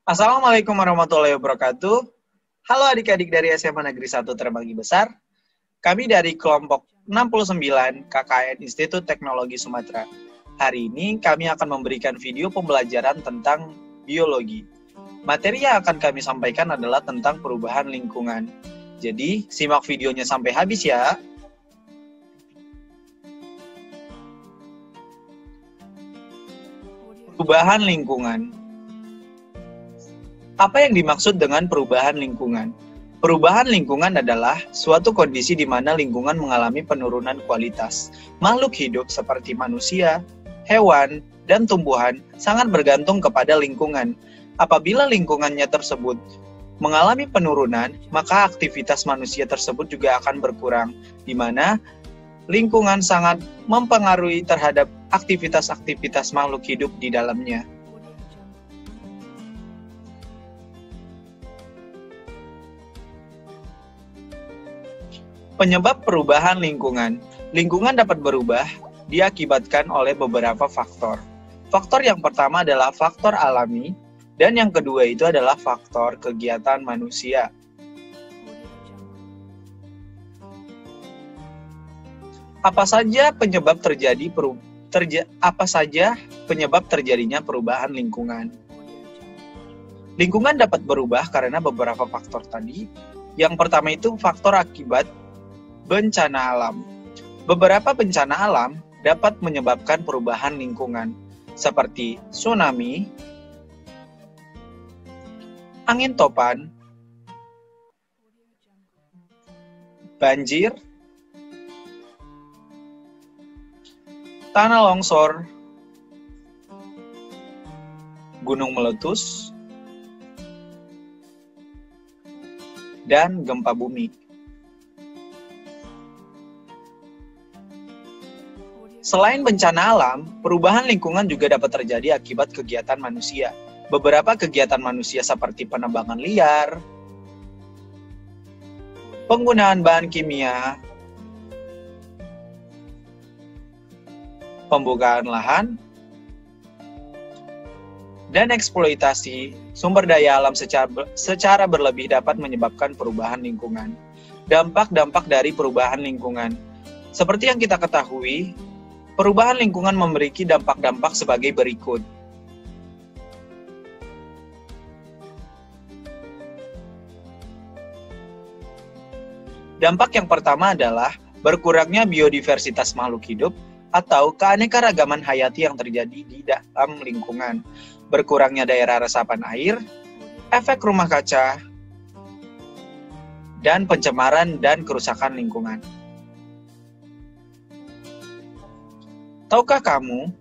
Assalamualaikum warahmatullahi wabarakatuh. Halo adik-adik dari SMA Negeri 1 Terbagi Besar. Kami dari kelompok 69 KKN Institut Teknologi Sumatera. Hari ini kami akan memberikan video pembelajaran tentang biologi. Materi yang akan kami sampaikan adalah tentang perubahan lingkungan. Jadi, simak videonya sampai habis ya. Perubahan lingkungan. Apa yang dimaksud dengan perubahan lingkungan? Perubahan lingkungan adalah suatu kondisi di mana lingkungan mengalami penurunan kualitas. Makhluk hidup seperti manusia, hewan, dan tumbuhan sangat bergantung kepada lingkungan. Apabila lingkungannya tersebut mengalami penurunan, maka aktivitas manusia tersebut juga akan berkurang, di mana lingkungan sangat mempengaruhi terhadap aktivitas-aktivitas makhluk hidup di dalamnya. Penyebab perubahan lingkungan. Lingkungan dapat berubah diakibatkan oleh beberapa faktor. Faktor yang pertama adalah faktor alami, dan yang kedua itu adalah faktor kegiatan manusia. Apa saja penyebab terjadinya perubahan lingkungan? Lingkungan dapat berubah karena beberapa faktor tadi. Yang pertama itu faktor akibat bencana alam. Beberapa bencana alam dapat menyebabkan perubahan lingkungan, seperti tsunami, angin topan, banjir, tanah longsor, gunung meletus, dan gempa bumi. Selain bencana alam, perubahan lingkungan juga dapat terjadi akibat kegiatan manusia. Beberapa kegiatan manusia seperti penebangan liar, penggunaan bahan kimia, pembukaan lahan, dan eksploitasi sumber daya alam secara berlebih dapat menyebabkan perubahan lingkungan. Dampak-dampak dari perubahan lingkungan. Seperti yang kita ketahui, perubahan lingkungan memiliki dampak-dampak sebagai berikut. Dampak yang pertama adalah berkurangnya biodiversitas makhluk hidup atau keanekaragaman hayati yang terjadi di dalam lingkungan. Berkurangnya daerah resapan air, efek rumah kaca, dan pencemaran dan kerusakan lingkungan. Tahukah kamu,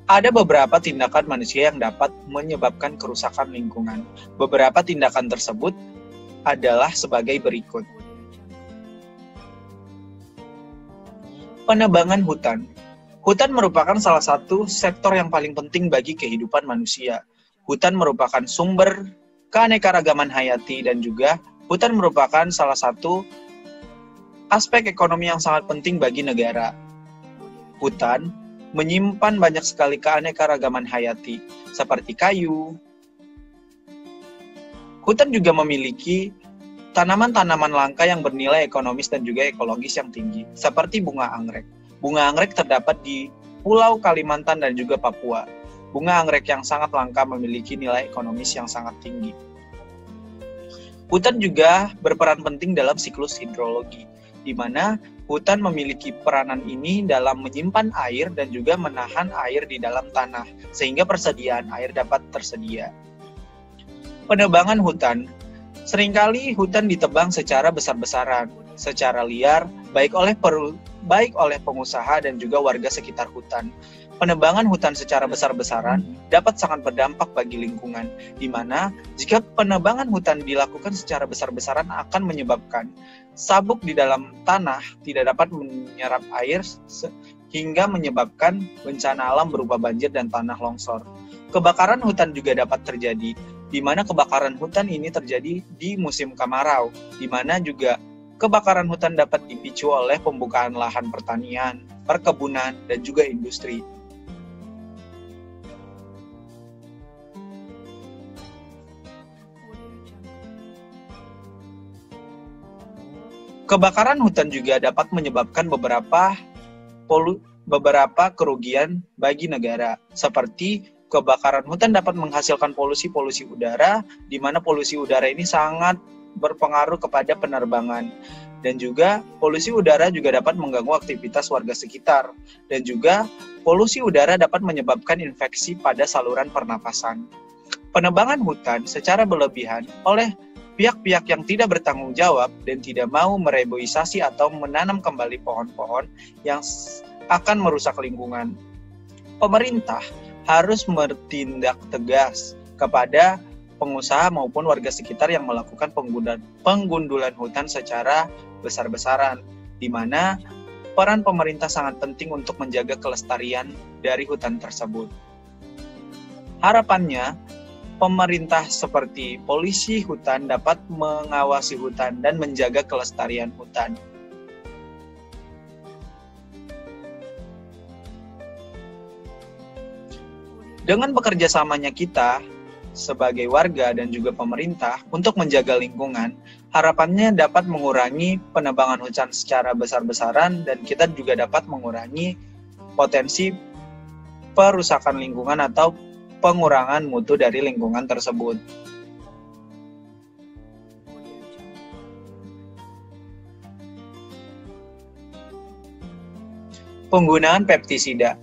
ada beberapa tindakan manusia yang dapat menyebabkan kerusakan lingkungan. Beberapa tindakan tersebut adalah sebagai berikut. Penebangan hutan. Hutan merupakan salah satu sektor yang paling penting bagi kehidupan manusia. Hutan merupakan sumber keanekaragaman hayati dan juga hutan merupakan salah satu aspek ekonomi yang sangat penting bagi negara. Hutan menyimpan banyak sekali keanekaragaman hayati, seperti kayu. Hutan juga memiliki tanaman-tanaman langka yang bernilai ekonomis dan juga ekologis yang tinggi, seperti bunga anggrek. Bunga anggrek terdapat di Pulau Kalimantan dan juga Papua. Bunga anggrek yang sangat langka memiliki nilai ekonomis yang sangat tinggi. Hutan juga berperan penting dalam siklus hidrologi, di mana hutan memiliki peranan ini dalam menyimpan air dan juga menahan air di dalam tanah, sehingga persediaan air dapat tersedia. Penebangan hutan. Seringkali hutan ditebang secara besar-besaran, secara liar, baik oleh pengusaha dan juga warga sekitar hutan. Penebangan hutan secara besar-besaran dapat sangat berdampak bagi lingkungan, di mana jika penebangan hutan dilakukan secara besar-besaran akan menyebabkan sabuk di dalam tanah tidak dapat menyerap air hingga menyebabkan bencana alam berupa banjir dan tanah longsor. Kebakaran hutan juga dapat terjadi, di mana kebakaran hutan ini terjadi di musim kemarau, di mana juga kebakaran hutan dapat dipicu oleh pembukaan lahan pertanian, perkebunan, dan juga industri. Kebakaran hutan juga dapat menyebabkan beberapa kerugian bagi negara, seperti kebakaran hutan dapat menghasilkan polusi udara, di mana polusi udara ini sangat berpengaruh kepada penerbangan. Dan juga polusi udara juga dapat mengganggu aktivitas warga sekitar. Dan juga polusi udara dapat menyebabkan infeksi pada saluran pernapasan. Penebangan hutan secara berlebihan oleh pihak-pihak yang tidak bertanggung jawab dan tidak mau mereboisasi atau menanam kembali pohon-pohon yang akan merusak lingkungan. Pemerintah harus bertindak tegas kepada pengusaha maupun warga sekitar yang melakukan penggundulan hutan secara besar-besaran, di mana peran pemerintah sangat penting untuk menjaga kelestarian dari hutan tersebut. Harapannya, pemerintah seperti polisi hutan dapat mengawasi hutan dan menjaga kelestarian hutan. Dengan bekerjasamanya kita sebagai warga dan juga pemerintah untuk menjaga lingkungan, harapannya dapat mengurangi penebangan hutan secara besar-besaran dan kita juga dapat mengurangi potensi perusakan lingkungan atau pengurangan mutu dari lingkungan tersebut. Penggunaan pestisida.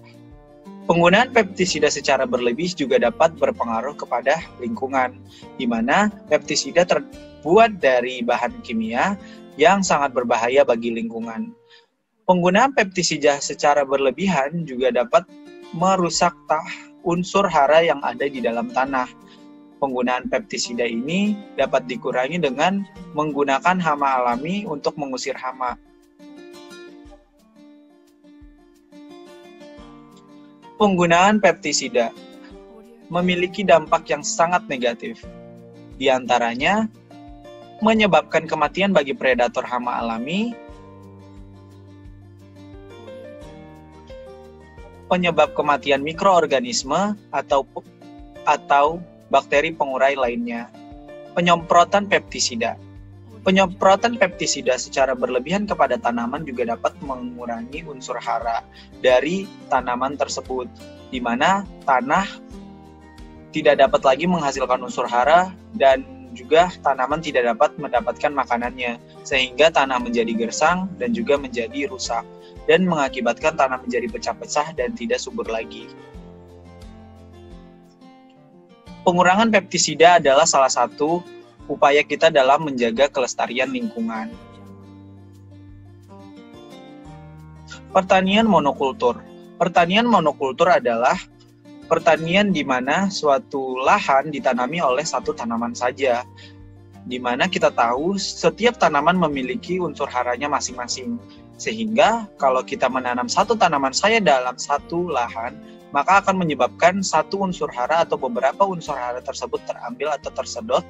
Penggunaan pestisida secara berlebih juga dapat berpengaruh kepada lingkungan, di mana pestisida terbuat dari bahan kimia yang sangat berbahaya bagi lingkungan. Penggunaan pestisida secara berlebihan juga dapat merusak unsur hara yang ada di dalam tanah. Penggunaan pestisida ini dapat dikurangi dengan menggunakan hama alami untuk mengusir hama. Penggunaan pestisida memiliki dampak yang sangat negatif. Di antaranya, menyebabkan kematian bagi predator hama alami, penyebab kematian mikroorganisme atau bakteri pengurai lainnya. Penyemprotan pestisida. Penyemprotan pestisida secara berlebihan kepada tanaman juga dapat mengurangi unsur hara dari tanaman tersebut, di mana tanah tidak dapat lagi menghasilkan unsur hara dan juga tanaman tidak dapat mendapatkan makanannya, sehingga tanah menjadi gersang dan juga menjadi rusak, dan mengakibatkan tanah menjadi pecah-pecah dan tidak subur lagi. Pengurangan pestisida adalah salah satu upaya kita dalam menjaga kelestarian lingkungan. Pertanian monokultur. Pertanian monokultur adalah pertanian di mana suatu lahan ditanami oleh satu tanaman saja, di mana kita tahu setiap tanaman memiliki unsur haranya masing-masing. Sehingga kalau kita menanam satu tanaman saja dalam satu lahan, maka akan menyebabkan satu unsur hara atau beberapa unsur hara tersebut terambil atau tersedot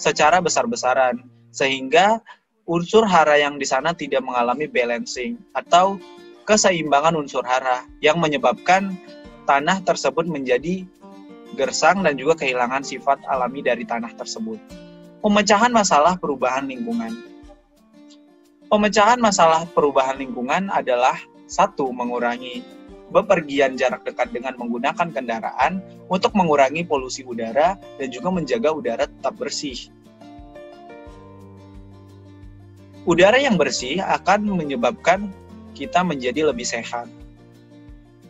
secara besar-besaran, sehingga unsur hara yang di sana tidak mengalami balancing atau keseimbangan unsur hara yang menyebabkan tanah tersebut menjadi gersang dan juga kehilangan sifat alami dari tanah tersebut. Pemecahan masalah perubahan lingkungan. Pemecahan masalah perubahan lingkungan adalah 1. Mengurangi bepergian jarak dekat dengan menggunakan kendaraan untuk mengurangi polusi udara dan juga menjaga udara tetap bersih. Udara yang bersih akan menyebabkan kita menjadi lebih sehat.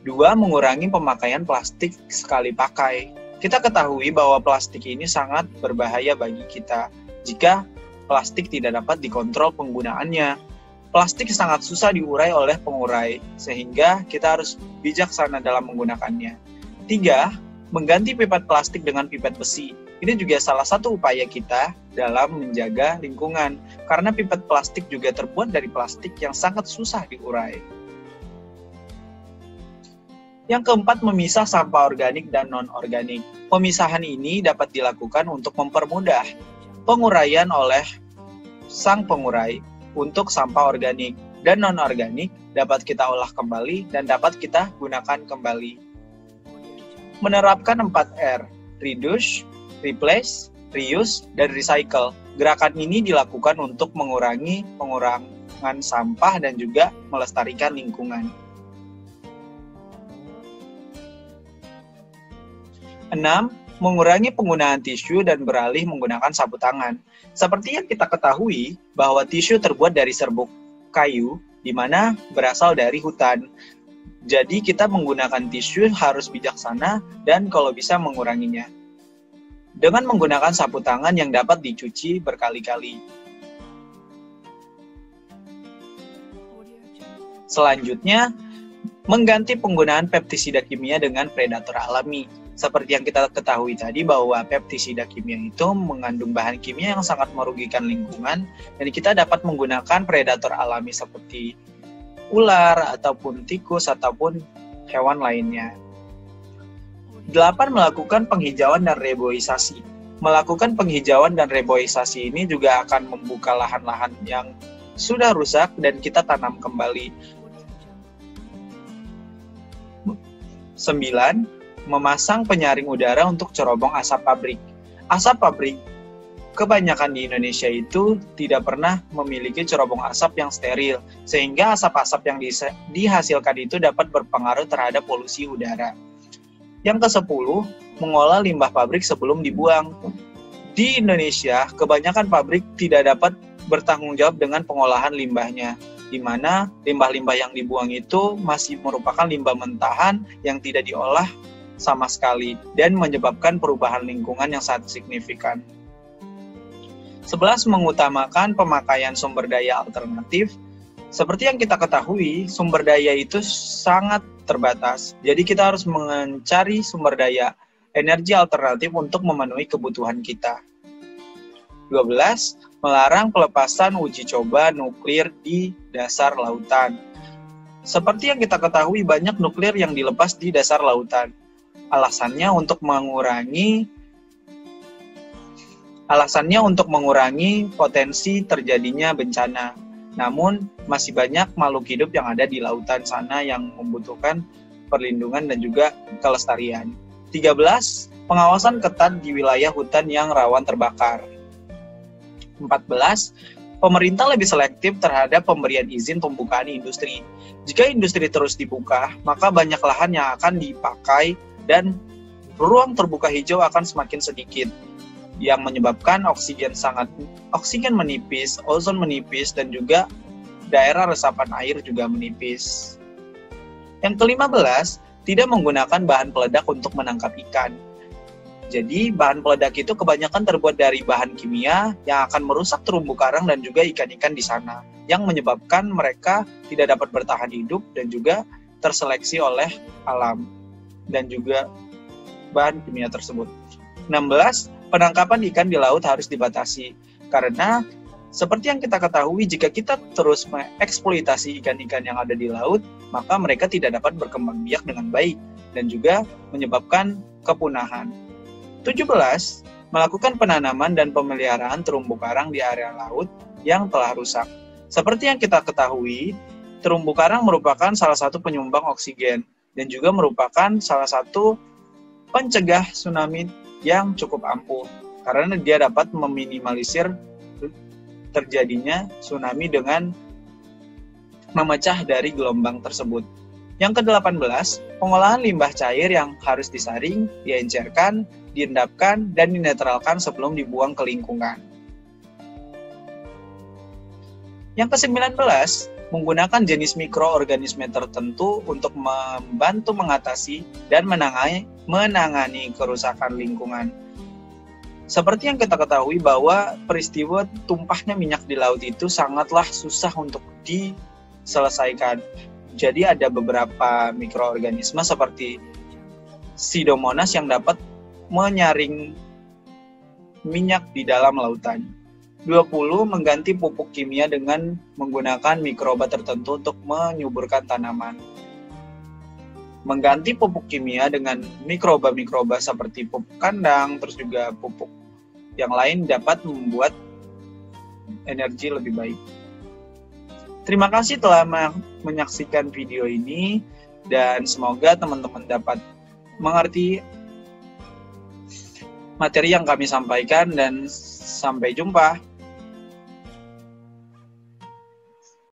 2. Mengurangi pemakaian plastik sekali pakai. Kita ketahui bahwa plastik ini sangat berbahaya bagi kita jika plastik tidak dapat dikontrol penggunaannya. Plastik sangat susah diurai oleh pengurai, sehingga kita harus bijaksana dalam menggunakannya. 3. Mengganti pipet plastik dengan pipet besi. Ini juga salah satu upaya kita dalam menjaga lingkungan, karena pipet plastik juga terbuat dari plastik yang sangat susah diurai. Yang keempat, memisah sampah organik dan non-organik. Pemisahan ini dapat dilakukan untuk mempermudah penguraian oleh sang pengurai untuk sampah organik dan non-organik dapat kita olah kembali dan dapat kita gunakan kembali. Menerapkan 4R, reduce, replace, reuse, dan recycle. Gerakan ini dilakukan untuk mengurangi pengurangan sampah dan juga melestarikan lingkungan. 6. Mengurangi penggunaan tisu dan beralih menggunakan sapu tangan. Seperti yang kita ketahui bahwa tisu terbuat dari serbuk kayu, di mana berasal dari hutan. Jadi kita menggunakan tisu harus bijaksana dan kalau bisa menguranginya dengan menggunakan sapu tangan yang dapat dicuci berkali-kali. Selanjutnya, mengganti penggunaan pestisida kimia dengan predator alami. Seperti yang kita ketahui tadi bahwa pestisida kimia itu mengandung bahan kimia yang sangat merugikan lingkungan, dan kita dapat menggunakan predator alami seperti ular ataupun tikus ataupun hewan lainnya. 8. Melakukan penghijauan dan reboisasi. Melakukan penghijauan dan reboisasi ini juga akan membuka lahan-lahan yang sudah rusak dan kita tanam kembali. 9. Memasang penyaring udara untuk cerobong asap pabrik. Asap pabrik kebanyakan di Indonesia itu tidak pernah memiliki cerobong asap yang steril, sehingga asap-asap yang dihasilkan itu dapat berpengaruh terhadap polusi udara. Yang ke-10, mengolah limbah pabrik sebelum dibuang. Di Indonesia, kebanyakan pabrik tidak dapat bertanggung jawab dengan pengolahan limbahnya, di mana limbah-limbah yang dibuang itu masih merupakan limbah mentahan yang tidak diolah sama sekali dan menyebabkan perubahan lingkungan yang sangat signifikan. 11. Mengutamakan pemakaian sumber daya alternatif. Seperti yang kita ketahui, sumber daya itu sangat terbatas. Jadi kita harus mencari sumber daya energi alternatif untuk memenuhi kebutuhan kita. 12. Melarang pelepasan uji coba nuklir di dasar lautan. Seperti yang kita ketahui, banyak nuklir yang dilepas di dasar lautan. Alasannya untuk mengurangi potensi terjadinya bencana. Namun, masih banyak makhluk hidup yang ada di lautan sana yang membutuhkan perlindungan dan juga kelestarian. 13. Pengawasan ketat di wilayah hutan yang rawan terbakar. 14. Pemerintah lebih selektif terhadap pemberian izin pembukaan industri. Jika industri terus dibuka, maka banyak lahan yang akan dipakai dan ruang terbuka hijau akan semakin sedikit, yang menyebabkan oksigen menipis, ozon menipis, dan juga daerah resapan air juga menipis. Yang ke-15, tidak menggunakan bahan peledak untuk menangkap ikan. Jadi, bahan peledak itu kebanyakan terbuat dari bahan kimia yang akan merusak terumbu karang dan juga ikan-ikan di sana, yang menyebabkan mereka tidak dapat bertahan hidup dan juga terseleksi oleh alam dan juga bahan kimia tersebut. 16. Penangkapan ikan di laut harus dibatasi, karena seperti yang kita ketahui, jika kita terus mengeksploitasi ikan-ikan yang ada di laut, maka mereka tidak dapat berkembang biak dengan baik dan juga menyebabkan kepunahan. 17. Melakukan penanaman dan pemeliharaan terumbu karang di area laut yang telah rusak. Seperti yang kita ketahui, terumbu karang merupakan salah satu penyumbang oksigen dan juga merupakan salah satu pencegah tsunami yang cukup ampuh, karena dia dapat meminimalisir terjadinya tsunami dengan memecah dari gelombang tersebut. Yang ke-18, pengolahan limbah cair yang harus disaring, diencerkan, diendapkan, dan dinetralkan sebelum dibuang ke lingkungan. Yang ke-19, menggunakan jenis mikroorganisme tertentu untuk membantu mengatasi dan menangani kerusakan lingkungan. Seperti yang kita ketahui bahwa peristiwa tumpahnya minyak di laut itu sangatlah susah untuk diselesaikan. Jadi ada beberapa mikroorganisme seperti Pseudomonas yang dapat menyaring minyak di dalam lautan. 20. Mengganti pupuk kimia dengan menggunakan mikroba tertentu untuk menyuburkan tanaman. Mengganti pupuk kimia dengan mikroba-mikroba seperti pupuk kandang, terus juga pupuk yang lain dapat membuat energi lebih baik. Terima kasih telah menyaksikan video ini dan semoga teman-teman dapat mengerti materi yang kami sampaikan dan sampai jumpa.